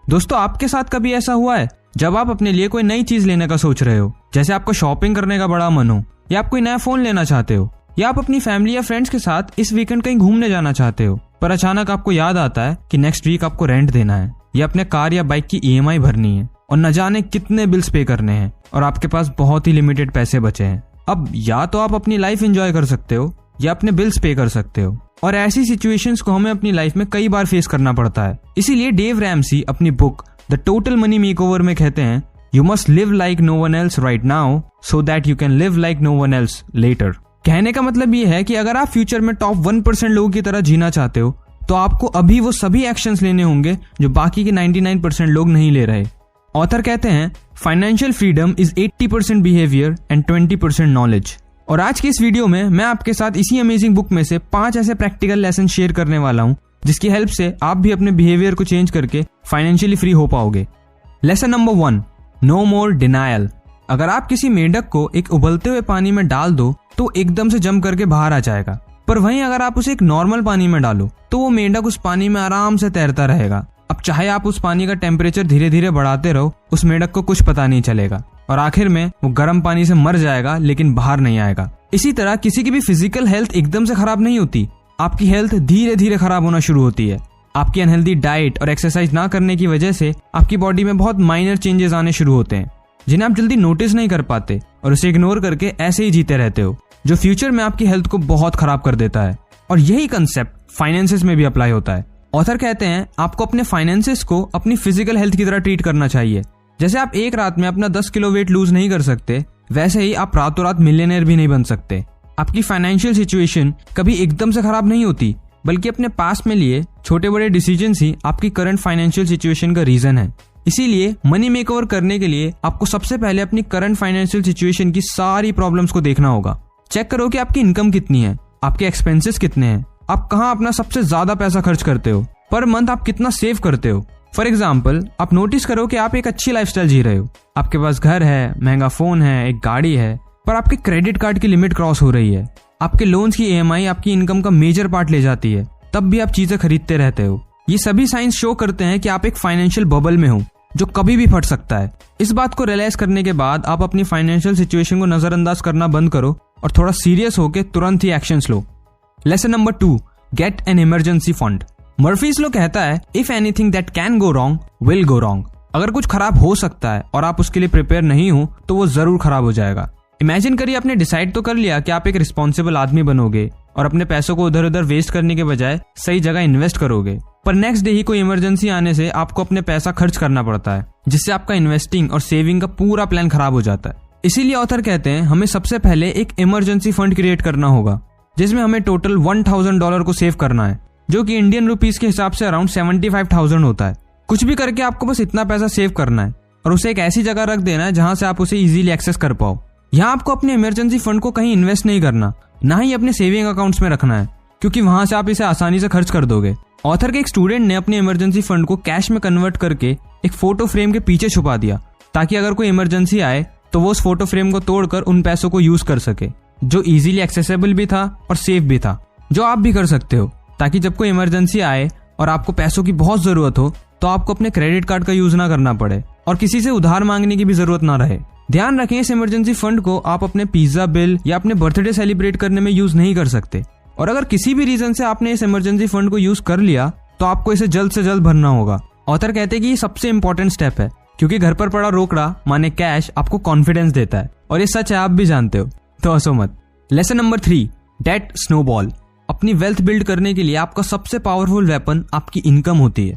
दोस्तों, आपके साथ कभी ऐसा हुआ है जब आप अपने लिए कोई नई चीज लेने का सोच रहे हो, जैसे आपको शॉपिंग करने का बड़ा मन हो, या आप कोई नया फोन लेना चाहते हो, या आप अपनी फैमिली या फ्रेंड्स के साथ इस वीकेंड कहीं घूमने जाना चाहते हो, पर अचानक आपको याद आता है कि नेक्स्ट वीक आपको रेंट देना है, या अपने कार या बाइक की EMI भरनी है और न जाने कितने बिल्स पे करने हैं और आपके पास बहुत ही लिमिटेड पैसे बचे हैं। अब या तो आप अपनी लाइफ एंजॉय कर सकते हो या अपने बिल्स पे कर सकते हो, और ऐसी सिचुएशंस को हमें अपनी लाइफ में कई बार फेस करना पड़ता है। इसीलिए डेव रैमसी अपनी book the Total Money Makeover में कहते हैं, you must live like no one else right now so that you can live like no one else later. कहने का मतलब ये है कि अगर आप फ्यूचर में टॉप 1% लोगों की तरह जीना चाहते हो तो आपको अभी वो सभी एक्शंस लेने होंगे जो बाकी के 99% लोग नहीं ले रहे। ऑथर कहते हैं, financial freedom is 80% behaviour and 20% knowledge. और आज की इस वीडियो में मैं आपके साथ इसी अमेजिंग बुक में से 5 ऐसे प्रैक्टिकल लेसन शेयर करने वाला हूं जिसकी हेल्प से आप भी अपने बिहेवियर को चेंज करके फाइनेंशियली फ्री हो पाओगे। लेसन नंबर 1, नो मोर डिनायल। अगर आप किसी मेंढक को एक उबलते हुए पानी में डाल दो तो एकदम से जंप करके बाहर आ जाएगा, पर वहीं अगर आप उसे एक नॉर्मल पानी में डालो तो वो मेंढक उस पानी में आराम से तैरता रहेगा। अब चाहे आप उस पानी का टेम्परेचर धीरे धीरे बढ़ाते रहो, उस मेंढक को कुछ पता नहीं चलेगा और आखिर में वो गर्म पानी से मर जाएगा लेकिन बाहर नहीं आएगा। इसी तरह किसी की भी फिजिकल हेल्थ एकदम से खराब नहीं होती, आपकी हेल्थ धीरे धीरे खराब होना शुरू होती है। आपकी अनहेल्दी डाइट और एक्सरसाइज ना करने की वजह से आपकी बॉडी में बहुत माइनर चेंजेस आने शुरू होते हैं जिन्हें आप जल्दी नोटिस नहीं कर पाते और उसे इग्नोर करके ऐसे ही जीते रहते हो, जो फ्यूचर में आपकी हेल्थ को बहुत खराब कर देता है। और यही कंसेप्ट फाइनेंसेस में भी अप्लाई होता है। ऑथर कहते हैं, आपको अपने फाइनेंसेस को अपनी फिजिकल हेल्थ की तरह ट्रीट करना चाहिए। जैसे आप एक रात में अपना 10 किलो वेट लूज नहीं कर सकते, वैसे ही आप रातों रात मिलियनेयर भी नहीं बन सकते। आपकी फाइनेंशियल सिचुएशन कभी एकदम से खराब नहीं होती, बल्कि अपने पास्ट में लिए छोटे बड़े डिसीजंस ही आपकी करंट फाइनेंशियल सिचुएशन का रीजन है। इसीलिए मनी मेकओवर करने के लिए आपको सबसे पहले अपनी करंट फाइनेंशियल सिचुएशन की सारी प्रॉब्लम्स को देखना होगा। चेक करो कि आपकी इनकम कितनी है, आपके एक्सपेंसेस कितने हैं, आप कहाँ अपना सबसे ज्यादा पैसा खर्च करते हो, पर मंथ आप कितना सेव करते हो। फॉर एग्जाम्पल, आप नोटिस करो कि आप एक अच्छी लाइफस्टाइल जी रहे हो, आपके पास घर है, महंगा फोन है, एक गाड़ी है, पर आपके क्रेडिट कार्ड की लिमिट क्रॉस हो रही है। आपके लोन्स की EMI आपकी इनकम का मेजर पार्ट ले जाती है, तब भी आप चीजें खरीदते रहते हो। ये सभी साइंस शो करते हैं कि आप एक फाइनेंशियल बबल में हो जो कभी भी फट सकता है। इस बात को रियलाइज करने के बाद आप अपनी फाइनेंशियल सिचुएशन को नजरअंदाज करना बंद करो और थोड़ा सीरियस होकर तुरंत ही एक्शंस लो। Lesson number 2, get an emergency fund. Murphy's law कहता है, if anything that can go wrong will go wrong. अगर कुछ खराब हो सकता है और आप उसके लिए प्रिपेयर नहीं हो तो वो जरूर खराब हो जाएगा। इमेजिन करिए, आपने डिसाइड तो कर लिया कि आप एक रिस्पॉन्सिबल आदमी बनोगे और अपने पैसों को उधर उधर वेस्ट करने के बजाय सही जगह इन्वेस्ट करोगे, पर नेक्स्ट डे ही कोई इमरजेंसी आने से आपको अपने पैसा खर्च करना पड़ता है, जिससे आपका इन्वेस्टिंग और सेविंग का पूरा प्लान खराब हो जाता है। इसीलिए ऑथर कहते हैं, हमें सबसे पहले एक इमरजेंसी फंड क्रिएट करना होगा जिसमें हमें टोटल $1000 को सेव करना है, जो कि इंडियन रुपीस के हिसाब से अराउंड 75,000 होता है। कुछ भी करके आपको बस इतना पैसा सेव करना है और उसे एक ऐसी जगह रख देना है जहां से आप उसे इजीली एक्सेस कर पाओ। यहाँ आपको अपने इमरजेंसी फंड को कहीं इन्वेस्ट नहीं करना, ना ही अपने सेविंग अकाउंट्स में रखना है, क्योंकि वहां से आप इसे आसानी से खर्च कर दोगे। ऑथर के एक स्टूडेंट ने अपने इमरजेंसी फंड को कैश में कन्वर्ट करके एक फोटो फ्रेम के पीछे छुपा दिया, ताकि अगर कोई इमरजेंसी आए तो वो उस फोटो फ्रेम को तोड़कर उन पैसों को यूज कर सके, जो इजीली एक्सेसिबल भी था और सेफ भी था, जो आप भी कर सकते हो, ताकि जब कोई इमरजेंसी आए और आपको पैसों की बहुत जरूरत हो तो आपको अपने क्रेडिट कार्ड का यूज ना करना पड़े और किसी से उधार मांगने की भी जरूरत ना रहे। ध्यान रखें, इस इमरजेंसी फंड को आप अपने पिज्जा बिल या अपने बर्थडे सेलिब्रेट करने में यूज नहीं कर सकते, और अगर किसी भी रीजन से आपने इस इमरजेंसी फंड को यूज कर लिया तो आपको इसे जल्द से जल्द भरना होगा। ऑथर कहते हैं कि ये सबसे इंपॉर्टेंट स्टेप है, क्योंकि घर पर पड़ा रोकड़ा माने कैश आपको कॉन्फिडेंस देता है, और ये सच है, आप भी जानते हो, तो हंसो मत। Lesson number 3, debt snowball. अपनी वेल्थ बिल्ड करने के लिए आपका सबसे पावरफुल वेपन आपकी इनकम होती है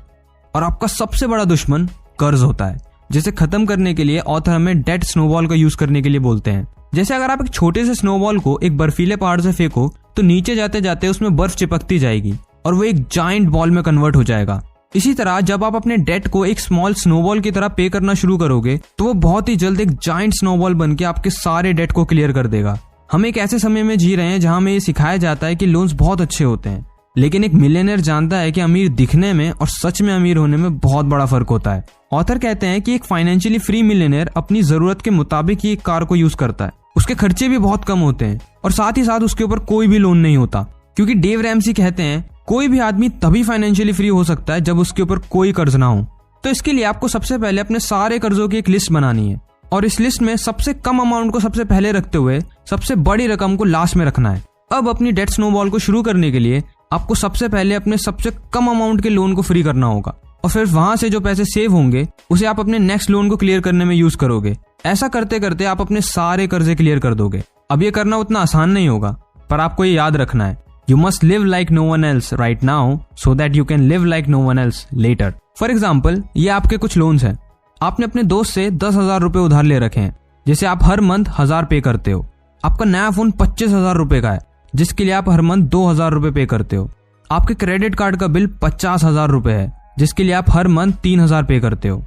और आपका सबसे बड़ा दुश्मन कर्ज होता है, जिसे खत्म करने के लिए ऑथर हमें डेट स्नोबॉल का यूज करने के लिए बोलते हैं। जैसे अगर आप एक छोटे से स्नोबॉल को एक बर्फीले पहाड़ से फेंको तो नीचे जाते जाते उसमें बर्फ चिपकती जाएगी और वो एक जायंट बॉल में कन्वर्ट हो जाएगा। इसी तरह जब आप अपने डेट को एक स्मॉल स्नोबॉल की तरह पे करना शुरू करोगे तो वो बहुत ही जल्द एक जायंट स्नोबॉल बन के आपके सारे डेट को क्लियर कर देगा। हम एक ऐसे समय में जी रहे हैं जहां हमें ये सिखाया जाता है कि लोन्स बहुत अच्छे होते हैं, लेकिन एक मिलियनेयर जानता है कि अमीर दिखने में और सच में अमीर होने में बहुत बड़ा फर्क होता है। ऑथर कहते हैं कि एक फाइनेंशियली फ्री मिलियनेयर अपनी जरूरत के मुताबिक ही एक कार को यूज करता है, उसके खर्चे भी बहुत कम होते हैं और साथ ही साथ उसके ऊपर कोई भी लोन नहीं होता, क्योंकि डेव रैमसी कहते हैं कोई भी आदमी तभी फाइनेंशियली फ्री हो सकता है जब उसके ऊपर कोई कर्ज ना हो। तो इसके लिए आपको सबसे पहले अपने सारे कर्जों की एक लिस्ट बनानी है और इस लिस्ट में सबसे कम अमाउंट को सबसे पहले रखते हुए सबसे बड़ी रकम को लास्ट में रखना है। अब अपनी डेट स्नोबॉल को शुरू करने के लिए आपको सबसे पहले अपने सबसे कम अमाउंट के लोन को फ्री करना होगा और फिर वहां से जो पैसे सेव होंगे उसे आप अपने नेक्स्ट लोन को क्लियर करने में यूज करोगे। ऐसा करते करते आप अपने सारे कर्जे क्लियर कर दोगे। अब ये करना उतना आसान नहीं होगा, पर आपको ये याद रखना है, you must live like no one else right now so that you can live like no one else later. For example, ये आपके कुछ लोन्स हैं। आपने अपने दोस्त से 10,000 रुपए उधार ले रखे हैं, जिसे आप हर मंथ 1,000 पे करते हो। आपका नया फोन 25,000 रुपए का है, जिसके लिए आप हर मंथ 2,000 रुपए पे करते हो। आपके क्रेडिट कार्ड का बिल 50,000 रुपए है, जिसके लिए आप हर मंथ 3,000 पे करते हो।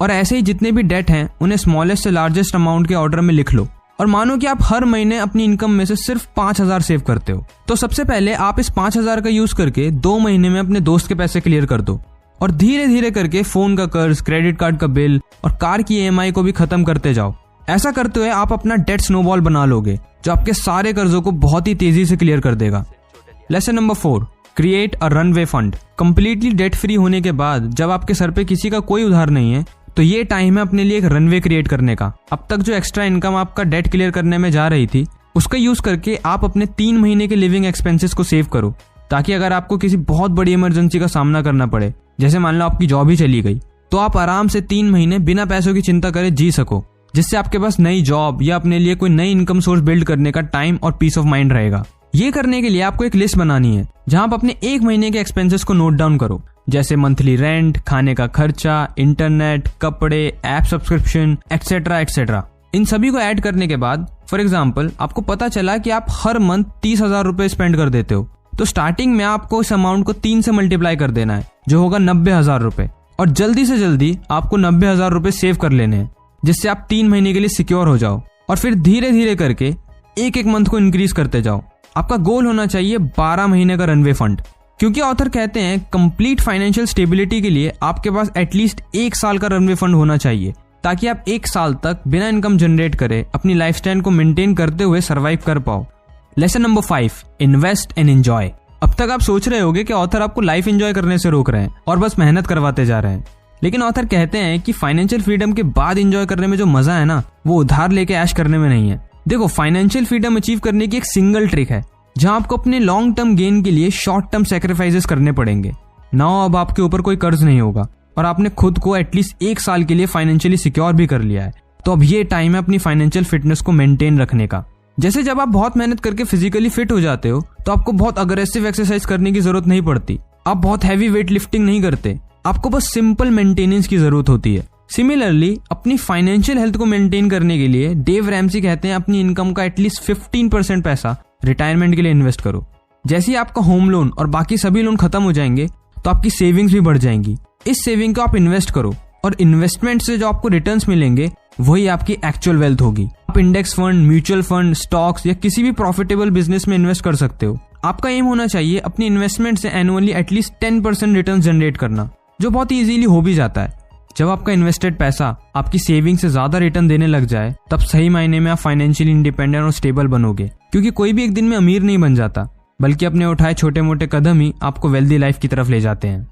और ऐसे ही जितने भी डेट हैं उन्हें स्मॉलेस्ट से लार्जेस्ट अमाउंट के ऑर्डर में लिख लो और मानो कि आप हर महीने अपनी इनकम में से सिर्फ 5,000 सेव करते हो। तो सबसे पहले आप इस 5,000 का यूज करके 2 महीने में अपने दोस्त के पैसे क्लियर कर दो और धीरे धीरे करके फोन का कर्ज, क्रेडिट कार्ड का बिल और कार की EMI को भी खत्म करते जाओ। ऐसा करते हुए आप अपना डेट स्नोबॉल बना लोगे जो आपके सारे कर्जों को बहुत ही तेजी से क्लियर कर देगा। Lesson number 4, create a runway fund. Completely debt free होने के बाद जब आपके सर पे किसी का कोई उधार नहीं है तो ये टाइम है अपने लिए एक रनवे क्रिएट करने का। अब तक जो एक्स्ट्रा इनकम आपका डेट क्लियर करने में जा रही थी उसका यूज करके आप अपने 3 महीने के लिविंग एक्सपेंसेस को सेव करो, ताकि अगर आपको किसी बहुत बड़ी इमरजेंसी का सामना करना पड़े, जैसे मान लो आपकी जॉब ही चली गई, तो आप आराम से 3 महीने बिना पैसों की चिंता करे जी सको, जिससे आपके पास नई जॉब या अपने लिए कोई नई इनकम सोर्स बिल्ड करने का टाइम और पीस ऑफ माइंड रहेगा। ये करने के लिए आपको एक लिस्ट बनानी है जहां आप अपने 1 महीने के एक्सपेंसेस को नोट डाउन करो, जैसे मंथली रेंट, खाने का खर्चा, इंटरनेट, कपड़े, ऐप सब्सक्रिप्शन, एक्सेट्रा एक्सेट्रा। इन सभी को ऐड करने के बाद फॉर एग्जाम्पल आपको पता चला कि आप हर मंथ 30,000 रुपए स्पेंड कर देते हो, तो स्टार्टिंग में आपको इस अमाउंट को 3 से मल्टीप्लाई कर देना है, जो होगा 90,000 रुपए। और जल्दी से जल्दी आपको 90,000 रुपए सेव कर लेने हैं, जिससे आप 3 महीने के लिए सिक्योर हो जाओ और फिर धीरे धीरे करके एक मंथ को इंक्रीज करते जाओ। आपका गोल होना चाहिए 12 महीने का रनवे फंड, क्योंकि ऑथर कहते हैं कंप्लीट फाइनेंशियल स्टेबिलिटी के लिए आपके पास एटलीस्ट 1 साल का रनवे फंड होना चाहिए, ताकि आप 1 साल तक बिना इनकम जनरेट करे अपनी लाइफस्टाइल को मेंटेन करते हुए सरवाइव कर पाओ। Lesson number 5, invest and enjoy. अब तक आप सोच रहे होगे कि ऑथर आपको लाइफ एंजॉय करने से रोक रहे हैं और बस मेहनत करवाते जा रहे हैं, लेकिन ऑथर कहते हैं कि फाइनेंशियल फ्रीडम के बाद एंजॉय करने में जो मजा है ना, वो उधार लेके ऐश करने में नहीं है। देखो, फाइनेंशियल फ्रीडम अचीव करने की एक सिंगल ट्रिक है जहां आपको अपने लॉन्ग टर्म गेन के लिए शॉर्ट टर्म सैक्रिफाइसेस करने पड़ेंगे। नाउ अब आपके ऊपर कोई कर्ज नहीं होगा और आपने खुद को एटलीस्ट 1 साल के लिए फाइनेंशियली सिक्योर भी कर लिया है, तो अब ये टाइम है अपनी फाइनेंशियल फिटनेस को मेंटेन रखने का। जैसे जब आप बहुत मेहनत करके फिजिकली फिट हो जाते हो तो आपको बहुत अग्रेसिव एक्सरसाइज करने की जरूरत नहीं पड़ती, आप बहुत हैवी वेट लिफ्टिंग नहीं करते, आपको बस सिंपल मेंटेनेंस की जरूरत होती है। सिमिलरली अपनी फाइनेंशियल हेल्थ को मेंटेन करने के लिए डेव रैमसी कहते हैं अपनी इनकम का एटलीस्ट 15% पैसा रिटायरमेंट के लिए इन्वेस्ट करो। जैसे ही आपका होम लोन और बाकी सभी लोन खत्म हो जाएंगे तो आपकी सेविंग्स भी बढ़ जाएंगी। इस सेविंग को आप इन्वेस्ट करो और इन्वेस्टमेंट से जो आपको रिटर्न्स मिलेंगे वही आपकी एक्चुअल वेल्थ होगी। आप index fund, mutual fund, stocks या किसी भी प्रॉफिटेबल बिजनेस में इन्वेस्ट कर सकते हो। आपका एम होना चाहिए अपनी इन्वेस्टमेंट से एनुअली एटलीस्ट 10% रिटर्न जनरेट करना, जो बहुत ही इजीली हो भी जाता है। जब आपका इन्वेस्टेड पैसा आपकी सेविंग से ज्यादा रिटर्न देने लग जाए तब सही मायने में आप फाइनेंशियली इंडिपेंडेंट और स्टेबल बनोगे, क्योंकि कोई भी एक दिन में अमीर नहीं बन जाता, बल्कि अपने उठाए छोटे मोटे कदम ही आपको वेल्दी लाइफ की तरफ ले जाते हैं।